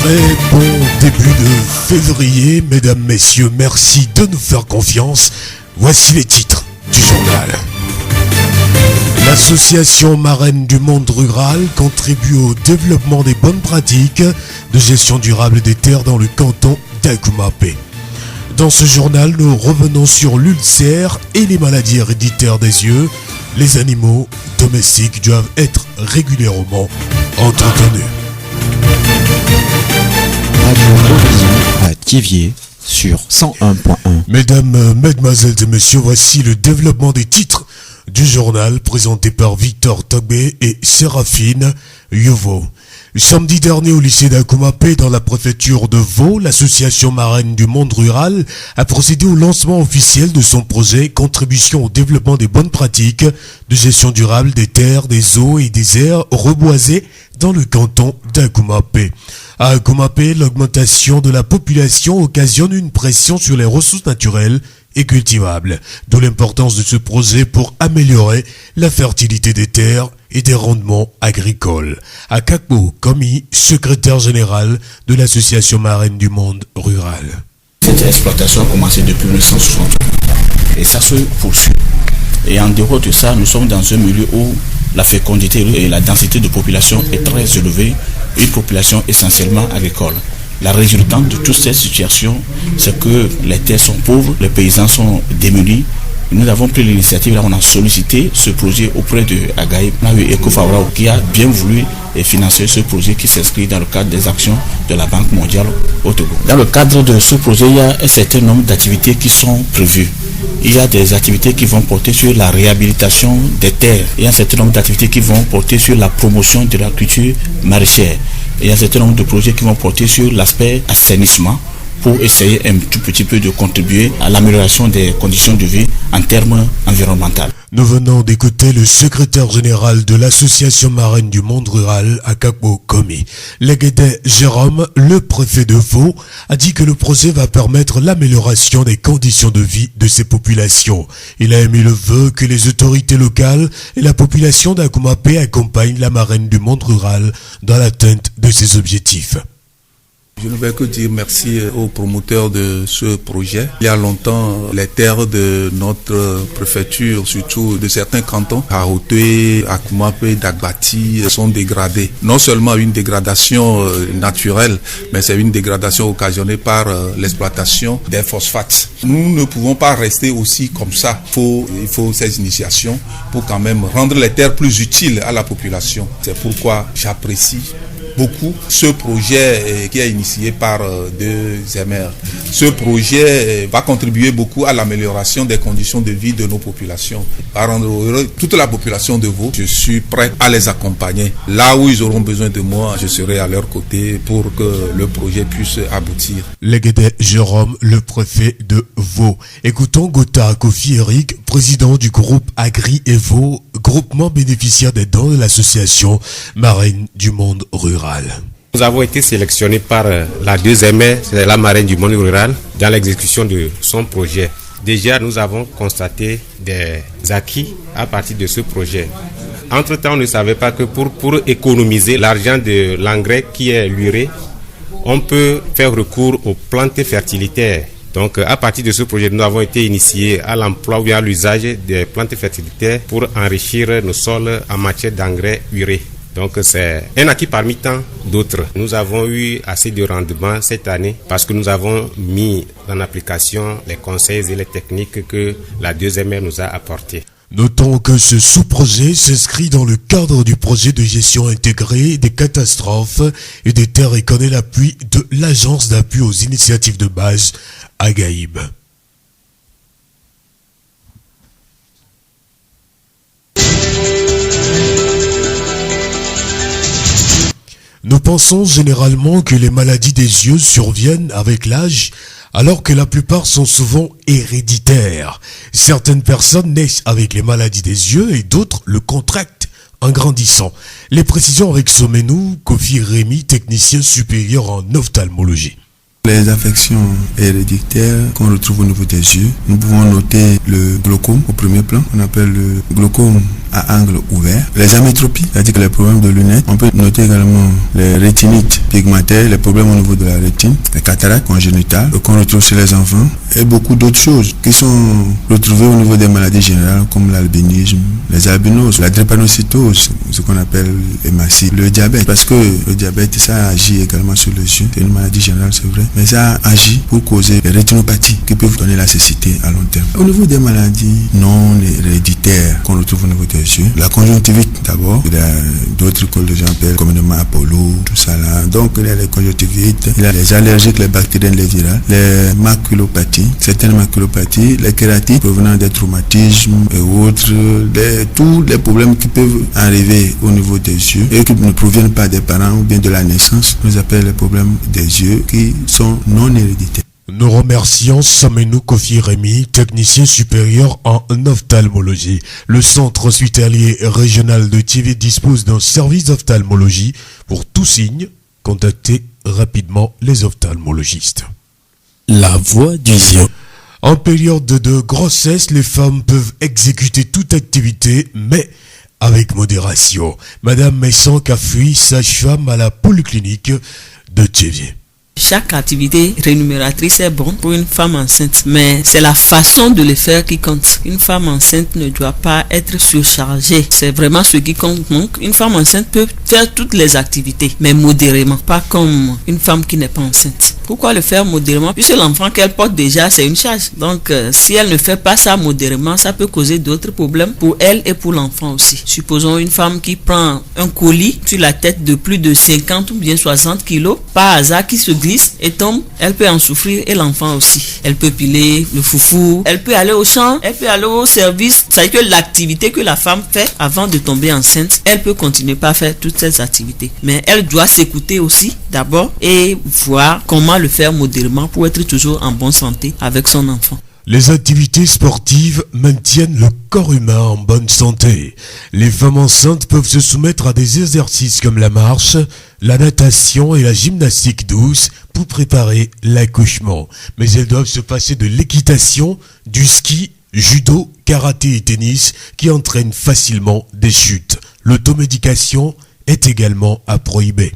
Très bon début de février, mesdames, messieurs, merci de nous faire confiance. Voici les titres du journal. L'association marraine du monde rural contribue au développement des bonnes pratiques de gestion durable des terres dans le canton d'Akumapé. Dans ce journal, nous revenons sur l'ulcère et les maladies héréditaires des yeux. Les animaux domestiques doivent être régulièrement entretenus. À Thiviers sur 101.1. Mesdames, mesdemoiselles et messieurs, voici le développement des titres du journal présenté par Victor Togbé et Séraphine Yovo. Samedi dernier au lycée d'Akumapé dans la préfecture de Vaud, l'association marraine du monde rural a procédé au lancement officiel de son projet Contribution au développement des bonnes pratiques de gestion durable des terres, des eaux et des aires reboisées dans le canton d'Akumapé. À Akumapé, l'augmentation de la population occasionne une pression sur les ressources naturelles et cultivables, d'où l'importance de ce projet pour améliorer la fertilité des terres et des rendements agricoles. Akakbo Komi, secrétaire général de l'association marraine du monde rural. Cette exploitation a commencé depuis 1960 et ça se poursuit. Et en dehors de ça, nous sommes dans un milieu où la fécondité et la densité de population est très élevée, une population essentiellement agricole. La résultante de toute cette situation, c'est que les terres sont pauvres, les paysans sont démunis. Nous avons pris l'initiative, là on a sollicité ce projet auprès de Agaï, qui a bien voulu financer ce projet qui s'inscrit dans le cadre des actions de la Banque mondiale au Togo. Dans le cadre de ce projet, il y a un certain nombre d'activités qui sont prévues. Il y a des activités qui vont porter sur la réhabilitation des terres. Il y a un certain nombre d'activités qui vont porter sur la promotion de la culture maraîchère. Il y a un certain nombre de projets qui vont porter sur l'aspect assainissement pour essayer un tout petit peu de contribuer à l'amélioration des conditions de vie en termes environnementaux. Nous venons d'écouter le secrétaire général de l'association marraine du monde rural, Akakbo Komi. Leguede Jérôme, le préfet de Vaud, a dit que le projet va permettre l'amélioration des conditions de vie de ces populations. Il a émis le vœu que les autorités locales et la population d'Akumapé accompagnent la marraine du monde rural dans l'atteinte de ces objectifs. Je ne vais que dire merci aux promoteurs de ce projet. Il y a longtemps, les terres de notre préfecture, surtout de certains cantons, Haroté, Akumapé, Dagbati, sont dégradées. Non seulement une dégradation naturelle, mais c'est une dégradation occasionnée par l'exploitation des phosphates. Nous ne pouvons pas rester aussi comme ça. Il faut ces initiations pour quand même rendre les terres plus utiles à la population. C'est pourquoi j'apprécie beaucoup ce projet qui est initié par deux MR. Ce projet va contribuer beaucoup à l'amélioration des conditions de vie de nos populations, va rendre heureux toute la population de Vaud. Je suis prêt à les accompagner. Là où ils auront besoin de moi, je serai à leur côté pour que le projet puisse aboutir. Leguede Jérôme, le préfet de Vaud. Écoutons Gota Kofi Eric, président du groupe Agri et Vaud, groupement bénéficiaire des dons de l'association marraine du monde rural. Nous avons été sélectionnés par la 2MR, c'est la marraine du monde rural, dans l'exécution de son projet. Déjà, nous avons constaté des acquis à partir de ce projet. Entre-temps, on ne savait pas que pour économiser l'argent de l'engrais qui est l'urée, on peut faire recours aux plantes fertilitaires. Donc, à partir de ce projet, nous avons été initiés à l'emploi ou à l'usage des plantes fertilitaires pour enrichir nos sols en matière d'engrais urée. Donc c'est un acquis parmi tant d'autres. Nous avons eu assez de rendement cette année parce que nous avons mis en application les conseils et les techniques que la 2MR nous a apportés. Notons que ce sous-projet s'inscrit dans le cadre du projet de gestion intégrée des catastrophes et des terres et connaît l'appui de l'Agence d'appui aux initiatives de base Agaïb. Nous pensons généralement que les maladies des yeux surviennent avec l'âge, alors que la plupart sont souvent héréditaires. Certaines personnes naissent avec les maladies des yeux et d'autres le contractent en grandissant. Les précisions avec Somenou, Kofi Rémy, technicien supérieur en ophtalmologie. Les affections héréditaires qu'on retrouve au niveau des yeux, nous pouvons noter le glaucome au premier plan, on appelle le glaucome à angle ouvert, les amétropies, c'est-à-dire que les problèmes de lunettes. On peut noter également les rétinites pigmentaires, les problèmes au niveau de la rétine, les cataractes congénitales qu'on retrouve chez les enfants et beaucoup d'autres choses qui sont retrouvées au niveau des maladies générales comme l'albinisme, les albinos, la drépanocytose, ce qu'on appelle hématie, le diabète, parce que le diabète, ça agit également sur les yeux. C'est une maladie générale, c'est vrai, mais ça agit pour causer des rétinopathies qui peuvent donner la cécité à long terme. Au niveau des maladies non héréditaires qu'on retrouve au niveau des yeux, la conjonctivite d'abord, il y a d'autres que les gens appellent communément Apollo, tout ça là. Donc il y a les conjonctivites, il y a les allergiques, les bactériennes, les virales, les maculopathies, certaines maculopathies, les kératites provenant des traumatismes et autres, tous les problèmes qui peuvent arriver au niveau des yeux et qui ne proviennent pas des parents ou bien de la naissance, nous appelons les problèmes des yeux qui sont non héréditaires. Nous remercions Samenou Kofi Rémy, technicien supérieur en ophtalmologie. Le centre hospitalier régional de Tivé dispose d'un service d'ophtalmologie. Pour tout signe, contactez rapidement les ophtalmologistes. La voix du Zion. En période de grossesse, les femmes peuvent exécuter toute activité, mais avec modération. Madame Messon Kafui, sage-femme à la polyclinique de Tivé. Chaque activité rémunératrice est bonne pour une femme enceinte, mais c'est la façon de le faire qui compte. Une femme enceinte ne doit pas être surchargée. C'est vraiment ce qui compte. Donc, une femme enceinte peut faire toutes les activités, mais modérément, pas comme une femme qui n'est pas enceinte. Pourquoi le faire modérément? Puisque l'enfant qu'elle porte déjà, c'est une charge. Donc, si elle ne fait pas ça modérément, ça peut causer d'autres problèmes pour elle et pour l'enfant aussi. Supposons une femme qui prend un colis sur la tête de plus de 50 ou bien 60 kilos, par hasard qui se glisse et tombe, elle peut en souffrir et l'enfant aussi. Elle peut piler le foufou, elle peut aller au champ, elle peut aller au service. C'est-à-dire que l'activité que la femme fait avant de tomber enceinte, elle peut continuer par faire toutes ces activités. Mais elle doit s'écouter aussi d'abord et voir comment le faire modérément pour être toujours en bonne santé avec son enfant. Les activités sportives maintiennent le corps humain en bonne santé. Les femmes enceintes peuvent se soumettre à des exercices comme la marche, la natation et la gymnastique douce pour préparer l'accouchement. Mais elles doivent se passer de l'équitation, du ski, judo, karaté et tennis qui entraînent facilement des chutes. L'automédication est également à prohiber.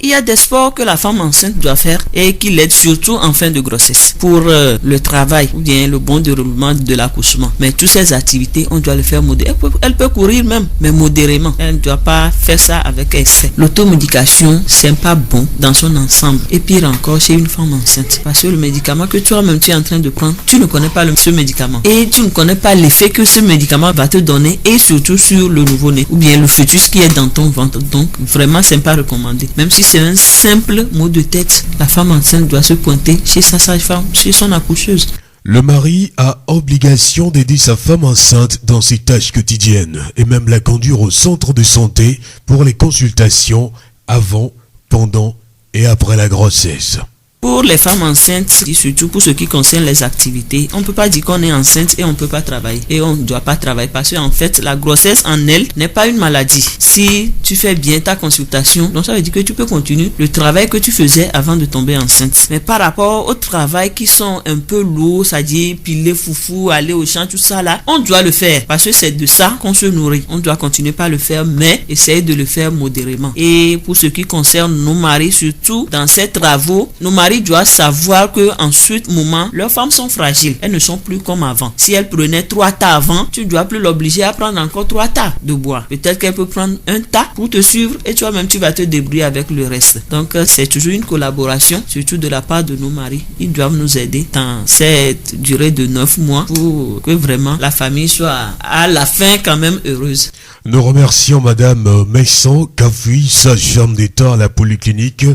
Il y a des sports que la femme enceinte doit faire et qui l'aident surtout en fin de grossesse pour le travail ou bien le bon déroulement de l'accouchement. Mais toutes ces activités, on doit le faire modérément. Elle peut courir même, mais modérément. Elle ne doit pas faire ça avec excès. L'automédication, c'est pas bon dans son ensemble. Et pire encore chez une femme enceinte. Parce que le médicament que toi-même tu es en train de prendre, tu ne connais pas ce médicament. Et tu ne connais pas l'effet que ce médicament va te donner et surtout sur le nouveau-né ou bien le fœtus qui est dans ton ventre. Donc vraiment, c'est pas recommandé. Même si c'est un simple mot de tête, la femme enceinte doit se pointer chez sa sage-femme, chez son accoucheuse. Le mari a obligation d'aider sa femme enceinte dans ses tâches quotidiennes et même la conduire au centre de santé pour les consultations avant, pendant et après la grossesse. Pour les femmes enceintes, et surtout pour ce qui concerne les activités, on ne peut pas dire qu'on est enceinte et on ne peut pas travailler. Et on ne doit pas travailler parce qu'en fait, la grossesse en elle n'est pas une maladie. Si tu fais bien ta consultation, donc ça veut dire que tu peux continuer le travail que tu faisais avant de tomber enceinte. Mais par rapport au travail qui sont un peu lourds, c'est-à-dire piler foufou, aller au champ, tout ça là, on doit le faire parce que c'est de ça qu'on se nourrit. On doit continuer par le faire, mais essayer de le faire modérément. Et pour ce qui concerne nos maris, surtout dans ces travaux, nos maris doivent savoir que en ce moment, leurs femmes sont fragiles. Elles ne sont plus comme avant. Si elles prenaient 3 tas avant, tu ne dois plus l'obliger à prendre encore 3 tas de bois. Peut-être qu'elle peut prendre un tas pour te suivre et toi-même tu vas te débrouiller avec le reste. Donc c'est toujours une collaboration, surtout de la part de nos maris. Ils doivent nous aider dans cette durée de 9 mois pour que vraiment la famille soit à la fin quand même heureuse. Nous remercions Madame Messon Kafui, sage-femme d'État à la polyclinique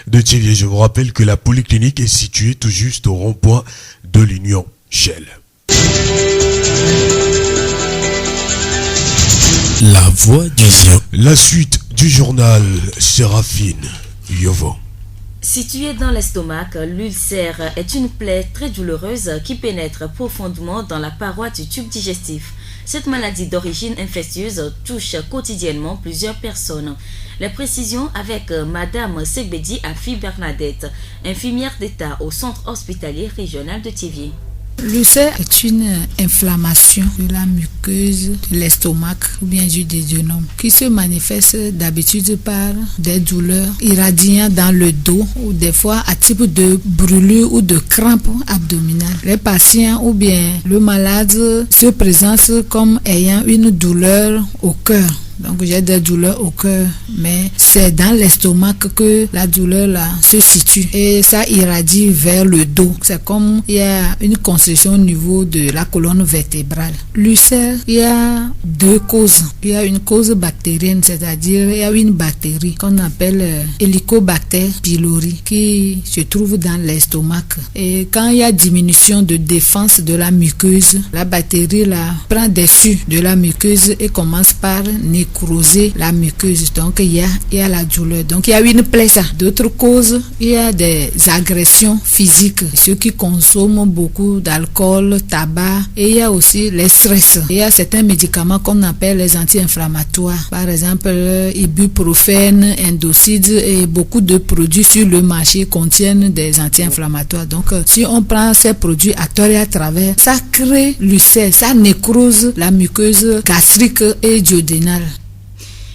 de Tivier. Je vous rappelle que la polyclinique est située tout juste au rond-point de l'Union Shell. La voix du Zion. La suite du journal Séraphine Yovo. Située dans l'estomac, l'ulcère est une plaie très douloureuse qui pénètre profondément dans la paroi du tube digestif. Cette maladie d'origine infectieuse touche quotidiennement plusieurs personnes. Les précisions avec Madame Segbedi Afi Bernadette, infirmière d'État au centre hospitalier régional de Tivier. L'ulcère est une inflammation de la muqueuse de l'estomac ou bien du duodénum qui se manifeste d'habitude par des douleurs irradiant dans le dos ou des fois à type de brûlure ou de crampe abdominale. Les patients ou bien le malade se présentent comme ayant une douleur au cœur. Donc j'ai des douleurs au cœur, mais c'est dans l'estomac que la douleur là se situe et ça irradie vers le dos. C'est comme il y a une constriction au niveau de la colonne vertébrale. L'ulcère, il y a deux causes. Il y a une cause bactérienne, c'est-à-dire il y a une bactérie qu'on appelle Helicobacter pylori qui se trouve dans l'estomac. Et quand il y a diminution de défense de la muqueuse, la bactérie là prend dessus de la muqueuse et commence par nécroser la muqueuse. Donc il y a la douleur. Donc il y a une plaie ça. D'autres causes, il y a des agressions physiques. Ceux qui consomment beaucoup d'alcool, tabac, et il y a aussi les stress. Il y a certains médicaments qu'on appelle les anti-inflammatoires. Par exemple, ibuprofène, indocide et beaucoup de produits sur le marché contiennent des anti-inflammatoires. Donc si on prend ces produits à tort et à travers, ça crée l'ulcère, ça nécrose la muqueuse gastrique et duodénale.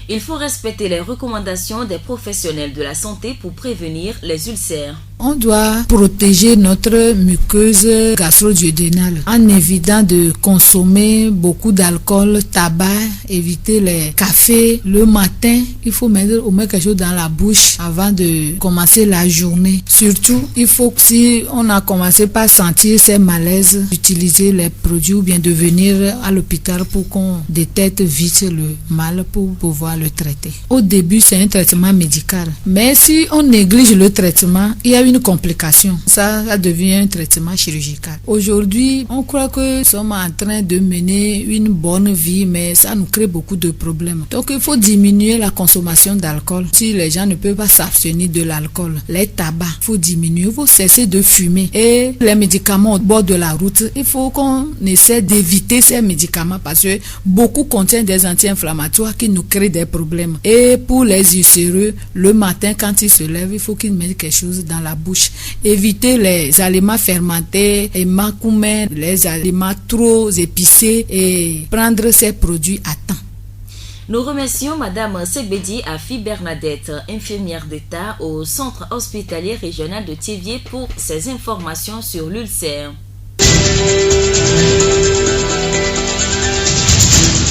Il faut respecter les recommandations des professionnels de la santé pour prévenir les ulcères. On doit protéger notre muqueuse gastro-duodénale en évitant de consommer beaucoup d'alcool, tabac, éviter les cafés. Le matin, il faut mettre au moins quelque chose dans la bouche avant de commencer la journée. Surtout, il faut, si on a commencé par sentir ces malaises, utiliser les produits ou bien de venir à l'hôpital pour qu'on détecte vite le mal pour pouvoir le traiter. Au début, c'est un traitement médical. Mais si on néglige le traitement, il y a une complication. Ça devient un traitement chirurgical. Aujourd'hui, on croit que nous sommes en train de mener une bonne vie, mais ça nous crée beaucoup de problèmes. Donc, il faut diminuer la consommation d'alcool. Si les gens ne peuvent pas s'abstenir de l'alcool, les tabacs, il faut diminuer. Il faut cesser de fumer. Et les médicaments au bord de la route, il faut qu'on essaie d'éviter ces médicaments parce que beaucoup contiennent des anti-inflammatoires qui nous créent des problèmes. Et pour les ulcéreux, le matin, quand ils se lèvent, il faut qu'ils mettent quelque chose dans la bouche. Éviter les aliments fermentés, et macoumets, les aliments trop épicés et prendre ces produits à temps. Nous remercions Madame Segbedi Afi Bernadette, infirmière d'État au Centre hospitalier régional de Thiviers pour ses informations sur l'ulcère.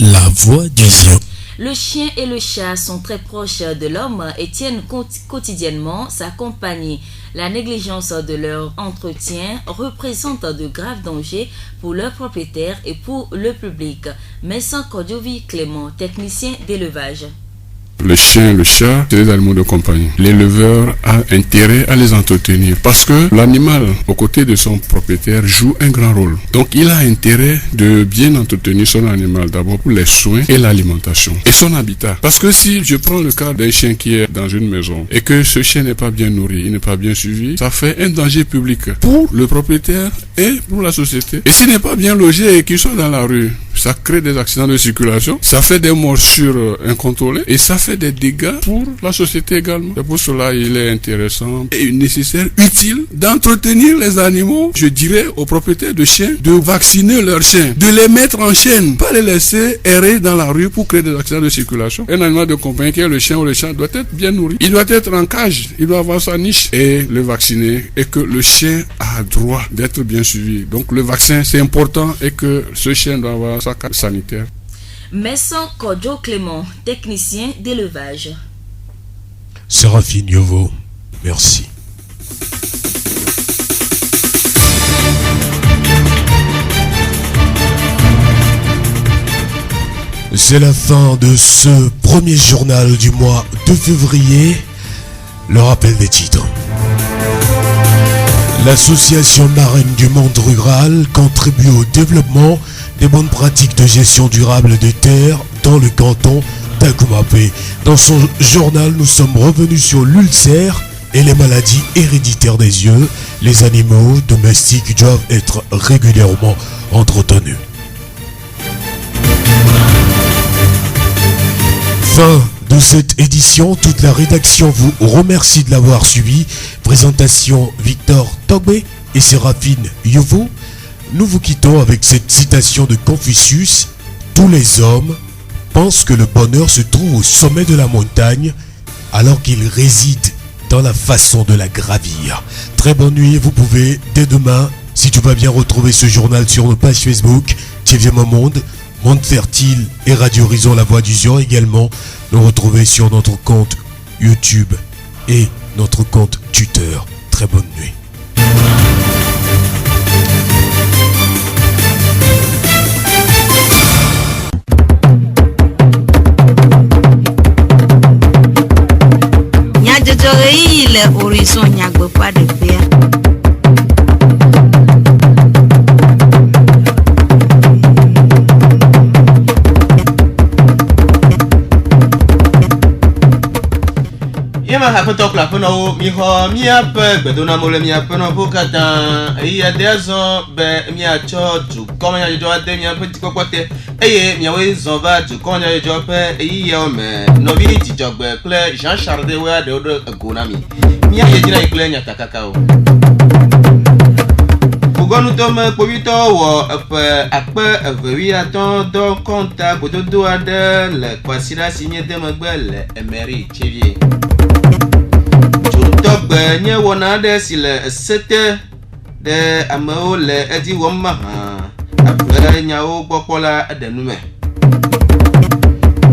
La voix du Zion. Le chien et le chat sont très proches de l'homme et tiennent quotidiennement sa compagnie. La négligence de leur entretien représente de graves dangers pour leurs propriétaires et pour le public. Messan Kodjovi Clément, technicien d'élevage. Le chien, le chat, c'est des animaux de compagnie. L'éleveur a intérêt à les entretenir parce que l'animal, aux côtés de son propriétaire, joue un grand rôle. Donc, il a intérêt de bien entretenir son animal, d'abord pour les soins et l'alimentation et son habitat. Parce que si je prends le cas d'un chien qui est dans une maison et que ce chien n'est pas bien nourri, il n'est pas bien suivi, ça fait un danger public pour le propriétaire et pour la société. Et s'il n'est pas bien logé et qu'il soit dans la rue, ça crée des accidents de circulation, ça fait des morsures incontrôlées et ça fait des dégâts pour la société également. Et pour cela, il est intéressant et nécessaire, utile d'entretenir les animaux. Je dirais aux propriétaires de chiens de vacciner leurs chiens, de les mettre en chaîne, pas les laisser errer dans la rue pour créer des accidents de circulation. Un animal de compagnie qui est le chien ou le chat doit être bien nourri. Il doit être en cage, il doit avoir sa niche et le vacciner et que le chien a droit d'être bien suivi. Donc le vaccin, c'est important et que ce chien doit avoir sa carte sanitaire. Messan Kodjo Clément, technicien d'élevage. Séraphine Yovo, merci. C'est la fin de ce premier journal du mois de février. Le rappel des titres. L'association marraine du monde rural contribue au développement des bonnes pratiques de gestion durable des terres dans le canton d'Akumapé. Dans son journal, nous sommes revenus sur l'ulcère et les maladies héréditaires des yeux. Les animaux domestiques doivent être régulièrement entretenus. Fin de cette édition, toute la rédaction vous remercie de l'avoir suivi. Présentation Victor Togbe et Séraphine Yovo. nous vous quittons avec cette citation de Confucius. Tous les hommes pensent que le bonheur se trouve au sommet de la montagne alors qu'il réside dans la façon de la gravir. Très bonne nuit, vous pouvez dès demain, si tout va bien, retrouver ce journal sur nos pages Facebook, TV Mon Monde, Monde Fertile et Radio Horizon La Voix du Zion également. Nous retrouver sur notre compte YouTube et notre compte Twitter. Très bonne nuit. Le horizon nyagbe pas de faire. Yema hapeto kla pono miho miape gbedona mole miape no bukata iya dezo be miacho du komanya jo ade miape tikokote eye miawe zova du konya jo pe iya ome no vini tijogbe ple Jean Charles de wa de odo egonami mia yejira ikle nyata kakao Fugonu tome povito wo akpe evewi aton do konta bododo ade le kwasira sinye demegbe le emeri chevie Togbe nye wona de si le sete de ameo le edi woma ha apre nyawo gbopola adenume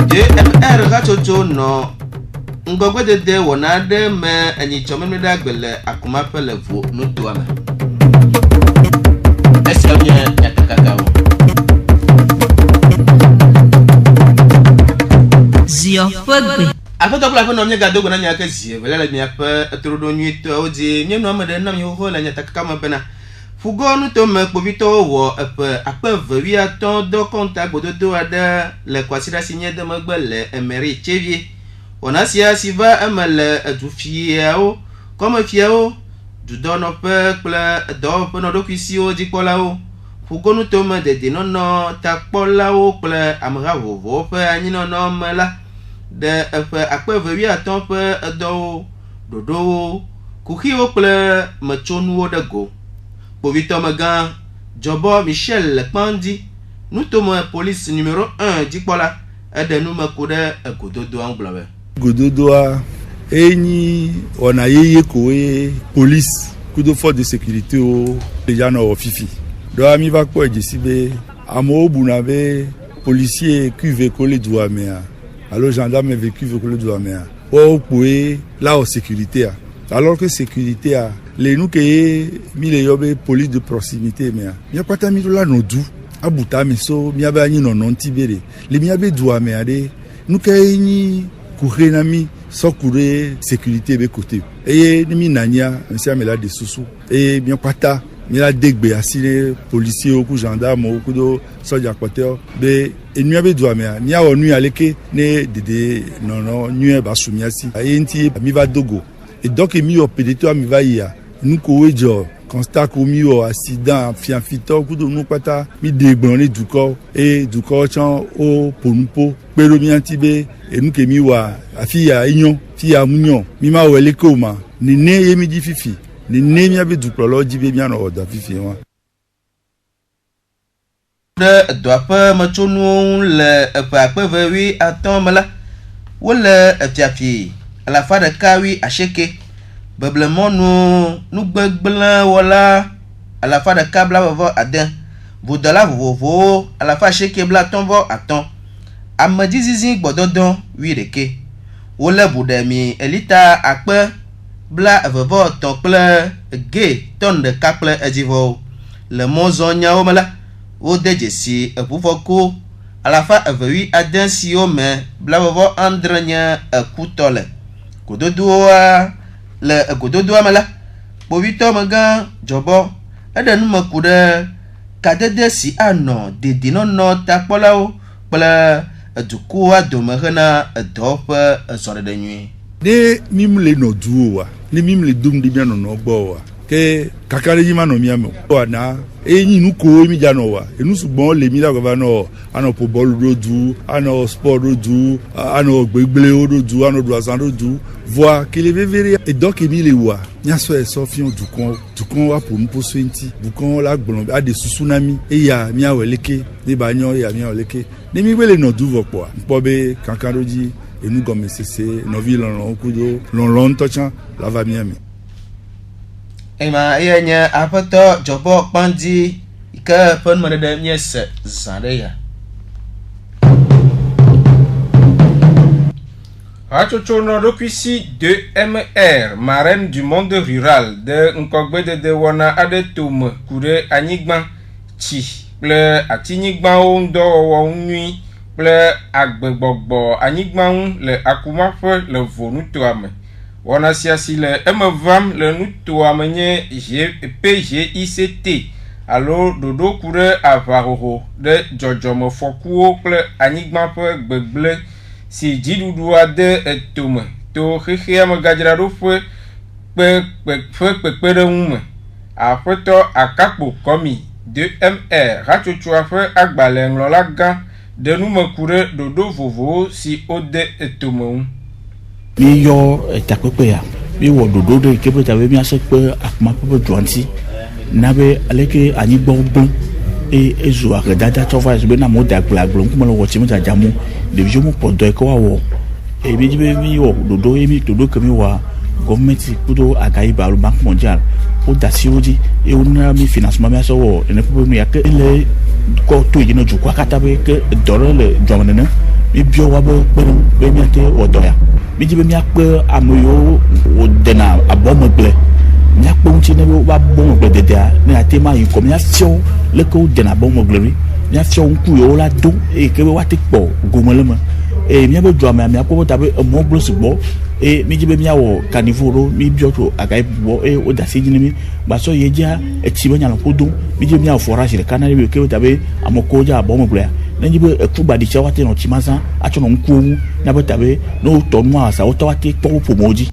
JMR gachocho no ngogbe de wona de me anyi chomeme da gbele akuma pele vo no to ama esemye yatakakao Zio pogbe Afoto kula fono mnyega dogo na nyaka zie vela mi apa trodo nyito odi nyeno amade na mi ho la nyata kama bena fugonu to me povito wo apa vewi aton do contact bododo ada le kwasira sinye de magbele emeri chevie ona sia siva amale adufia comme fiao du dono pe kla do pono do kwisi o dikola o fugonu to me de no takpola o kla amra vovo pe anyino no mala de akpe vewi aton pe do dodo kuhio ple machonu de go povito magan jobo Michel Lekpandi nous tomo police numéro 1 dikola ede nu makode gododo angblave gododo eni ona yeye koe police kudo force de sécurité o déjà no fifi do ami va ko ejisibe amo bunabe policier cuve collé douamea alors gendarme vécu avec le douanier oh poué là en sécurité alors que sécurité les nous que mi les yobe police de proximité mais il y a pas ta mi là no du abuta mi so mi aba ni non tibere les mi abe douanier de nous que ni courir mi so courir sécurité be côté et mi nania monsieur me là de sousou et bien pata mi la degbe asile policier ou gendarme ou do soldat quartier be enu abe douanier mi a onu aleke ne dede non nu ba sumiasi ayenti mi va dogo et donc mi o pédito mi va ya nous ko wejo constat ko mi o accident fianfito ku do nu pata mi degbon ni duko et duko chan o ponpo pero mi antibe et nous ke mi wa afia inyo fi amunyo mi ma wele ko ma ni ne yemi di fifi ni ne mi abe duplolo jibe bien o da fifi wa de doit machonu le pa vewi aton mala wala atiafi à la fin de kawi acheke beblement nous gbegblin wala à la fin de kabla vovo aden vodala vovo à la fin acheke bla ton vo aton amadi zizi gbododon wi reke wala budemi elita akpe bla vovo ton ple ge ton de kaple edivo le mozonya o mala o dejesi epufoko à la fin vewi aden si o me bla vovo andrenya ekutole gododo le gododo mala povito maga jobo edenu makude kadede si ano de no takpolao pla eduko adomehena edope ezore de nuit de mimle no duwa ni mimle dum di bien no gbo wa ke kakale yima no miamo wana enyi nu ko mi jano wa enu sugbon le mi la go no ano po ball rodu ano sport rodu ano gbegbele rodu ano do asan rodu voir que les vévéri et donc emi le wa nya so e so fion dukon wa pour nous pour 20 dukon la gbolon a de tsunami e ya mi aweleke ni ba nyon ya mi aweleke ni mi wele no du vopo po be kankaroji enu gomme cc no vi lon kudo lon tochan la va miami ema yenya apato jobo pandi ke pon mo de nyes zandeya Achochono Rokwisi 2MR, marraine du monde rural de Nkogbe de Wana Adetum, Kure Anigban, Chi, Ple Atinigban Ondo Nui, Ple Agbebogbo, Anigban, le Akumafe, le Vonutuame. Wana Siasi le MVAM, le Nutuamenye PGICT, allo Dodo Kure Avaroho, de Jojomo Fokuo, Ple Anigban Gbeble. Si jidudu ade etome to xexea me gadzraɖo ƒe kpekpekpe ŋume aƒetɔ akakpo kɔmi 2MR hatsotsoa ƒe agbalẽŋlɔla gã de nume ku ɖe ɖoɖo vovowo si wode etome ŋu. Mi yɔ takpekpe ya mi wɔ ɖoɖo ɖe ke be ta be miase kpe akuma ƒe dzɔntsi na be aleke anyigbawo gblẽ ezu akredada tsɔ va be na mo da agblagblɔ ŋkume le wɔ tsi me dzadzamu ɖeviwo mo kpɔ dɔ yi ke woawɔ mi dzi be mi wɔ ɖoɖo ke mi wɔa gɔvmenti kudo agayiba alo bank mondial woda asiwo dzi eye wona mi financement miase wɔ ene ƒe nu ya ke ele kɔ to yi ne dukɔa katã be ke dɔ ɖe le dzɔme nene mi biɔ wa be kpeɖeŋu be miate wɔ dɔ ya mi dzi be miakpe ame yiwo wodena abɔmegble miakpe ŋuti ne woba bɔmegble dedea ne ate ma yi kɔ miafiɔ leke wodena abɔmegble ɖi miafiɔ ŋku yiwo la do eye ke be woate kpɔ gome le me eye miabe dzɔame miakpɔ be ta be emɔ gblẽ sugbɔ eye mi dzi be miawɔ kanivo ɖo mi biɔ tso agayi bɔ eye woda asi dzi ne mi gbasɔ yi dzia etsi be nyalɔƒo dom mi dzi be miawɔ forage ɖeka na ɖe ke be ta be amekowo dze abɔmegblia ne dzi be eku gbaditsia woate nɔ tsi ma zã atsɔ nɔ ŋkuwo ŋu na be ta be ne wotɔ nua sa wotɔ woate kpɔ wo ƒomewo dzi.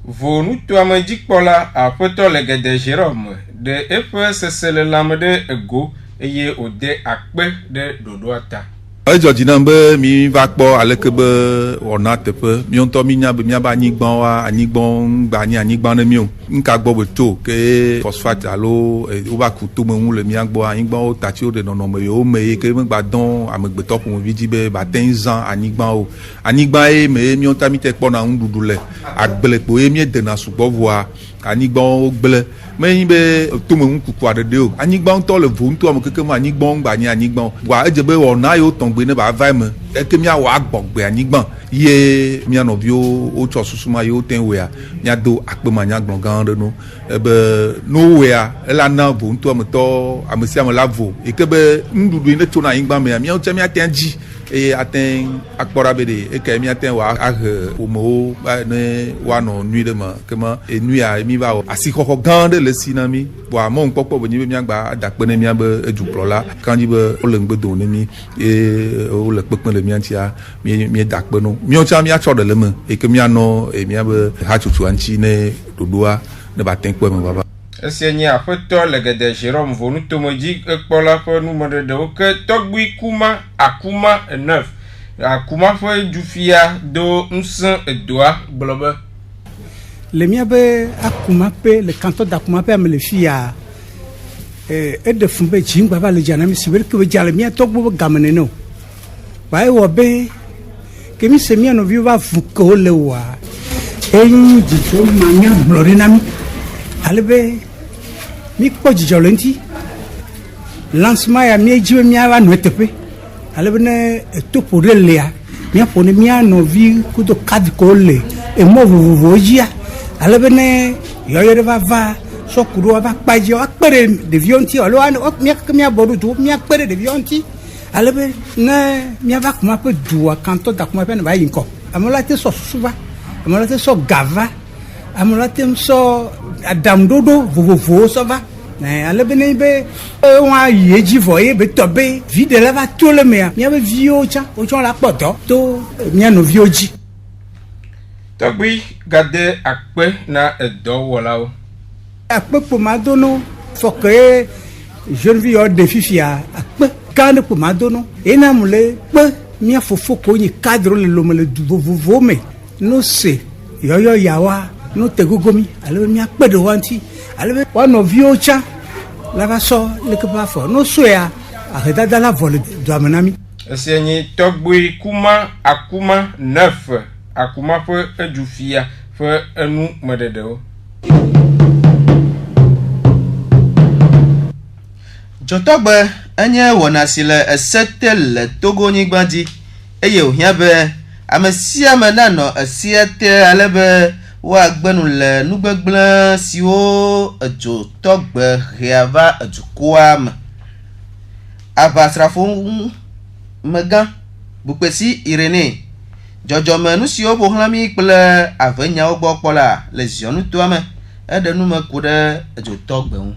Vonutuamedzikpɔla aƒetɔ Legede Jérôme de eƒe seselelãme ɖe ego eye wòde akpe ɖe ɖoɖoa ta. Edzɔdzina be mi va kpɔ aleke be wɔna teƒe mi ŋutɔ mi nya be miabe anyigbawoa anyigbawo gba nye anyigba ne mi o nka gbɔ be to ke phosphate alo wova ku tome ŋu le mia gbɔ anyigbawo tatiwo de nɔnɔme yiwo me yi ke megba dɔn amegbetɔ ƒomevi dzi be bate ŋu zã anyigbawo anyigba ye me mi ŋutɔ mi te kpɔna ŋuɖuɖu le agble kpo ye mi dena sugbɔ voa anyigbawo gble menyi be tome ŋu kuku aɖe ɖe o anyigba ŋutɔ le vo ŋutɔ ame keke me anyigbawo gba nye anyigbawo wa edze be wɔna yiwo tɔŋgbe ne ba va eme eke miawɔ agbɔgbe anyigba ye mia nɔviwo wotsɔ susuma yiwo te wɔa miado akpemanyagblɔ gã aɖe no ebe no wɔa elana vo ŋutɔ ametɔ ame sia ame la vo yi ke be nuɖuɖu yi ne tso na anyigba mea miawo tse miate dzi eye ate akpɔ ɖa be ɖe eke miate wɔ ahe ƒomewo ne woanɔ nui ɖe me kema enuia mi va wɔ asixɔxɔ gã aɖe le si na mi vɔa mɔnukpɔkpɔ be nyi be miagba ada kpe ne miabe edukplɔla kanyi be wole ŋgbedo ne mi eye wole kpekpe le mia ŋutia mieda kpe no miawo tsã miatsɔ ɖe le me yi ke mianɔ miabe hatsotsoa ŋuti ne ɖoɖoa ne ba te kpe me vava. Esia nye aƒetɔ Legede Jérôme Vonutomedzi ekpɔla ƒe numeɖeɖewo ke tɔgbui akuma 9 akuma ƒe dzufia do ŋusẽ edoa gblɔ be le miabe akumaƒe le kantɔ dakumaƒe ame le fia eɖe fun be dzingba va le dzana mi si be ke be dza le mia tɔgbo be game nene o va ewɔ be ke mi se mia nɔviwo va vu ke wo le oa enyi dzidzɔ manya gblɔ ɖe na mi ale be mi kpɔ dzidzɔ le ŋuti lancement ya mi dzi be miava nɔ teƒe ale be ne etoƒo ɖe lea miaƒo ne mia nɔvi kudo kadi ko le emɔ vovovowo dzia ale be ne yɔyɔ ɖe va sɔku ɖo va kpa dzi akpe ɖe ɖeviwo ŋuti alo miake miabɔ ɖo do miakpe ɖe ɖeviwo ŋuti ale be ne miava kuma ƒe dua kantɔ da kuma ƒe ne va yi ŋkɔ ame la te sɔ susu va ame la te sɔ ga va ame la te sɔ aɖaŋuɖoɖo vovovowo sɔ va ale be ne be wa yi edzi vɔ ye be tɔ be vi ɖe la va to le mea miabe viwo tsã wotsɔ la kpɔ dɔ to mia nɔviwo dzi. Tɔgbui gade akpe na edɔwɔlawo. akpe pomadono fɔke jeune fille yɔ de fifia akpe gã ɖe pomadono ena mu le kpe mía fofo ko nyi cadre le lome le du vovovo me no se yɔyɔ yawa no te gogomi ale mía kpe ɖe wa ŋuti ale wa nɔviwo tsa la va sɔ leke ba fɔ no soya ahedada la vɔ le doame na mi. Esia nye tɔgbe kuma akuma 9 akuma ƒe edzufia ƒe enu meɖeɖewo. Dzɔtɔgbe enye wɔna si le esete le Togonyigba dzi eye wòhiã be ame sia ame nanɔ esia te ale be woagbenu le nugbegblẽ siwo edzotɔgbe hea va edukɔa me. Aʋasrafo megã Bukpesi Irene dzɔdzɔme nu siwo ƒoxlã mi kple avenyawo gbɔ kpɔ la le ziɔnutoa me eɖe nu me ku ɖe edzotɔgbe ŋu.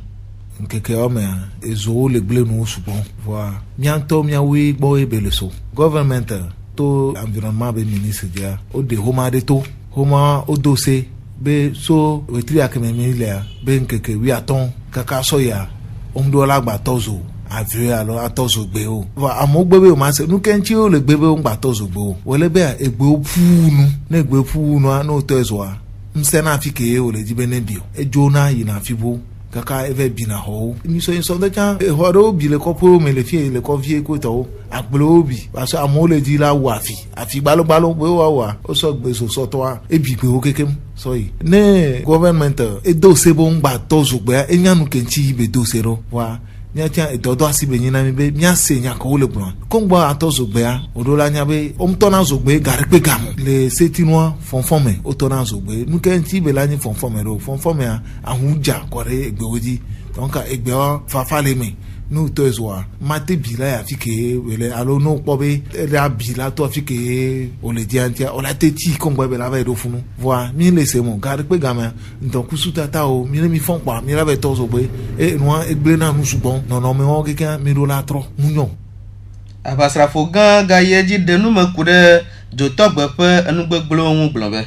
Nkeke mea ezowo le gble nu sugbɔ voa miãtɔ miawoe gbɔ ebe le so gɔvernment to environnement be ministre dia o de homa de to homa o dose be so wetri akeme mi le be nkeke wi atɔn kaka soya omdo la gbatɔ zo avio alo atɔzo gbe o va amo gbe be o ma se nu kenchi o le gbe be o gbatɔzo gbe o wele be egbe o puunu ne egbe puunu a no to ezoa mse na afike o le jibe ne bio ejona yi na fibo kaka eve bina ho ni so de chan horo bi le kopo me le fie le kovie ko to agblo bi aso amo le di la wa afi gbalo be wa o so gbe so to a e bi gbe o kekem so yi ne government e do se bo gbatɔzo gbe e nyanu kenchi be do se ro wa nyatia edodo asibe nyina mi be miase nyako le bron kongba atozogbe odola nya be omtona zogbe garpe gamu le setinwa fonfome otona zogbe nukenti be la ni fonfome ro fonfome ahunja kore egbewoji donc egbe fafa le me nu to ezwa mate bila ya fike wele alo no pobe la bila to fike o le diantia o la teti kongba be la ba do funu voi mi le semo garpe gamu donc kusuta ta o mi le mi fon pa mi la be tozogbe e no egbe na nu subon non me o keke mi do la tro munyo Aʋasrafo gã gayeji de nu me ku ɖe dzotɔgbe ƒe enugbegblẽwo ŋu gblɔ be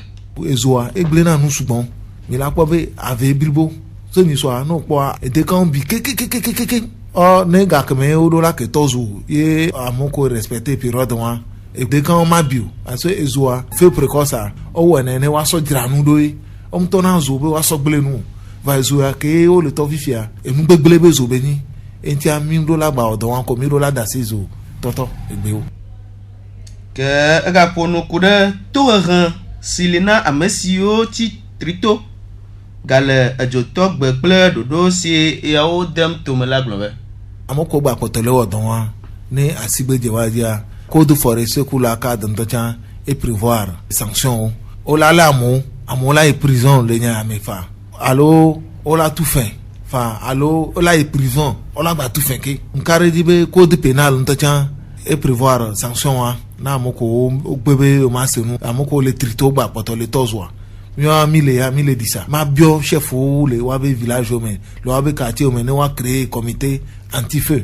ezoa egble na nu sugbɔn mi la kpɔ be ave blibo so mi soa no kpɔ edekan bi kekekekekeke o ne gakeme o do la ke tɔzu ye amoko respecter période wa edekan ma bio aso ezoa fe précoce o wene ne wa so dzra nu do yi o mtɔ na zo be wa so gble nu va ezoa ke o le tɔ fifia enugbegble be zo be ni entia mi do la gba odo wan ko mi do la da sezo toto egbe o ke egaƒo nu ku ɖe tohehe si li na ame siwo tsi trito gale edzotɔgbe kple ɖoɖo si yawo dem tome la gblɔ be amoko gba kpɔtɔ le wɔ dɔ wa ne asigbe wa dia code forestier ku la ka dentɔtsa et prévoir sanction o la le amo la e prison le nya ame fa alo o la tout fin fa alo o la e prison o la gba tout fin ke nkare di be code pénal ntɔtsa et prévoir sanction wa na amoko o gbebe o ma senu amoko le trito gba kpɔtɔ le tɔzwa mio mi le disa ma bio chef o le wa be village o me le wa be quartier o me ne wa créer comité anti-feu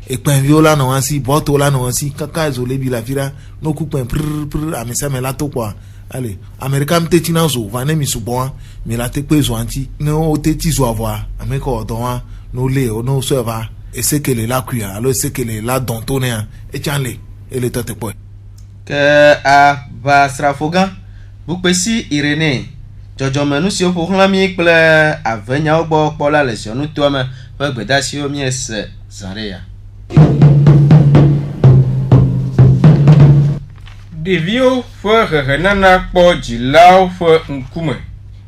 e pen viola no ansi boto la no ansi kaka ezole bi la fira no ku pen pr amesa me la to kwa ale american te tina zo va ne mi subo mi la te pe zo anti no te ti zo avoir ameka odon no le o no so va ese que le la kuya alo ese que le la dontonia e chanle ele tote po ke Aʋasrafo gã Bukpesi Irene dzɔdzɔme nu siwo ƒoxlã mi kple avenyawo gbɔ kpɔ la le ziɔnutoa me ƒe gbedasiwo miese zã ɖe ya. Ɖeviwo ƒe hehenana kpɔ dzilawo ƒe ŋkume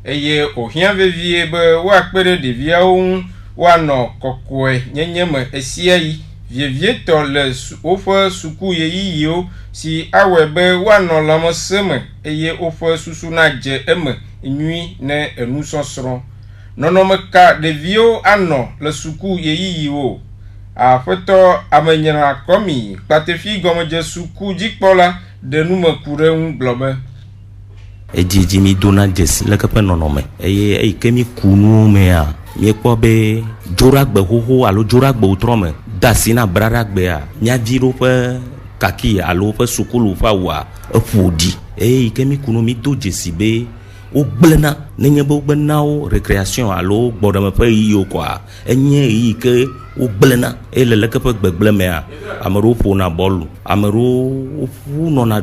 eye wòhiã vevie be woakpe ɖe ɖeviawo ŋu woanɔ kɔkɔe nyenye me esia yi vievietɔ le woƒe suku yeyiyiwo si awɔe be woanɔ lãmesẽ me eye woƒe susu nadze eme nyui ne enusɔsrɔ̃ nɔnɔmeka ɖeviwo anɔ le suku yeyiyiwo aƒetɔ amenyra kɔmi kpatefi gɔmedze suku dzikpɔla de nume ku ɖe ŋu gblɔ be edzidzi mi dona dzesi le keƒe nɔnɔme eye eyi ke mi ku nuwo mea miekpɔ be dzoragbe xoxo alo dzoragbe wotrɔ me da asi na braragbea miavi ɖo ƒe kaki alo ƒe sukulu ƒe awua eƒo ɖi eye yi ke mi ku nu mi do dzesi be wo gblena nenye be wogbenawo récréation alo gbɔɖeme ƒe yiwo kɔa enye yi ke wo gblena eye le leke ƒe gbegble mea ame ɖewo ƒona bɔlu ame ɖewo nɔna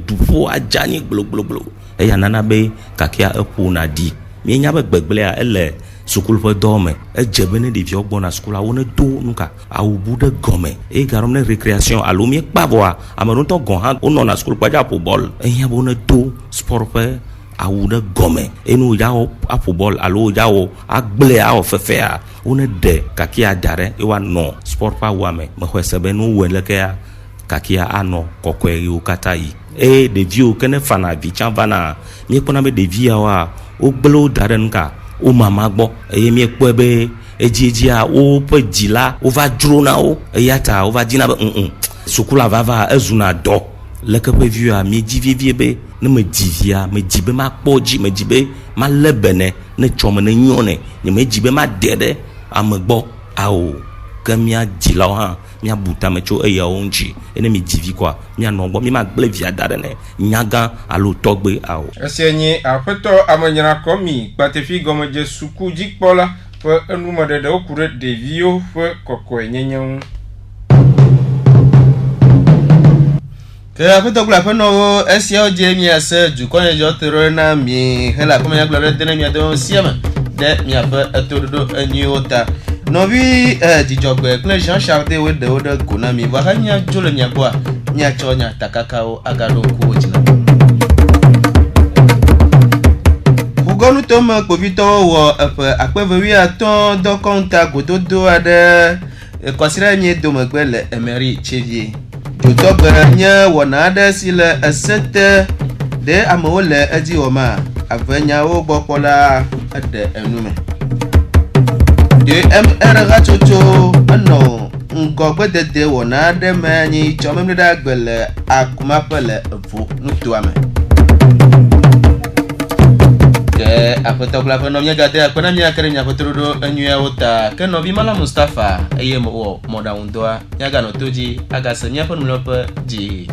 duƒo adzanyi gblogblogblo eya nana be kakia eƒona ɖi mienya be gbegblea ele sukulu ƒe dɔ me edze be ne ɖeviawo gbɔna sukula wo ne do nuka awu bu ɖe gɔme eye gaɖɔm ne récréation alo miekpa vɔa ame ɖewo ŋutɔ gɔ̃ hã wonɔna sukulu kpadza aƒo bɔl ehiã be wo ne do sport ƒe awu ɖe gɔme eye ne wòdza aƒo bɔl alo wòdza wɔ agble awɔ fefea wo ne ɖe kakia da ɖe eye woanɔ sport ƒe awua me mexɔe se be ne wowɔe lekea kakia anɔ kɔkɔe yiwo katã yi eye ɖeviwo ke ne fana vi tsã vana miekpɔna be ɖeviawoa wogble wo da ɖe nuka wo mama gbɔ eye miekpɔe be edziedzia woƒe dzi la wova dzrona wo eya ta wova dina be sukula vava ezuna dɔ leke ƒe viwoa miedzi vievie be ne medzi via medzi be makpɔ dzi medzi be malé bene ne tsɔme ne nyɔ nɛ nye medzi be maɖe ɖe ame gbɔ awo ke mía dzilawo hã míabu tame tso eyawo ŋutsi ene midzi vi kɔa míanɔ gbɔ míemagblẽ via da ɖe ne nyagã alo tɔgbe awo. Esia nye aƒetɔ amenyrakɔmi kpateƒi gɔmedze suku dzikpɔla ƒe enumeɖeɖewo ku ɖe ɖeviwo ƒe kɔkɔenyenye ŋu. Ke aƒetɔ kple aƒenɔwo esiawo dze miase dukɔnyedzɔ te ɖo na mi hele akɔmenya gblɔ ɖe de ne mia de sia me ɖe miaƒe etoɖoɖo enyuiwo ta. Nɔvi dzidzɔgbe kple Jean Charles de wo ɖewo ɖe go na mi vɔ he miadzo le mia gbɔa miatsɔ nya takakawo agaɖo ŋkuwo dzi na. Ƒugɔnutɔme kpovitɔwo wɔ eƒe akpevewiatɔ̃ dɔkɔŋta gododo aɖe kɔsiɖa mie domegbe le Emery Tsevi. Dzotɔgbe nye wɔna aɖe si le esete ɖe amewo le edzi wɔma avenyawo gbɔ kpɔla eɖe enume. DMR hatsotso enɔ ŋgɔgbedede wɔna aɖe me anyi tsɔ memle ɖe agbe le akumaƒe le evo nutoa me. Ke aƒetɔ kple aƒenɔ míagade akpe na míake ɖe miaƒe toɖoɖo enyuiawo ta ke nɔvi Mala Mustapha eye wɔ mɔɖaŋudɔa míaganɔ to dzi agase míaƒe numlɔƒe dzi.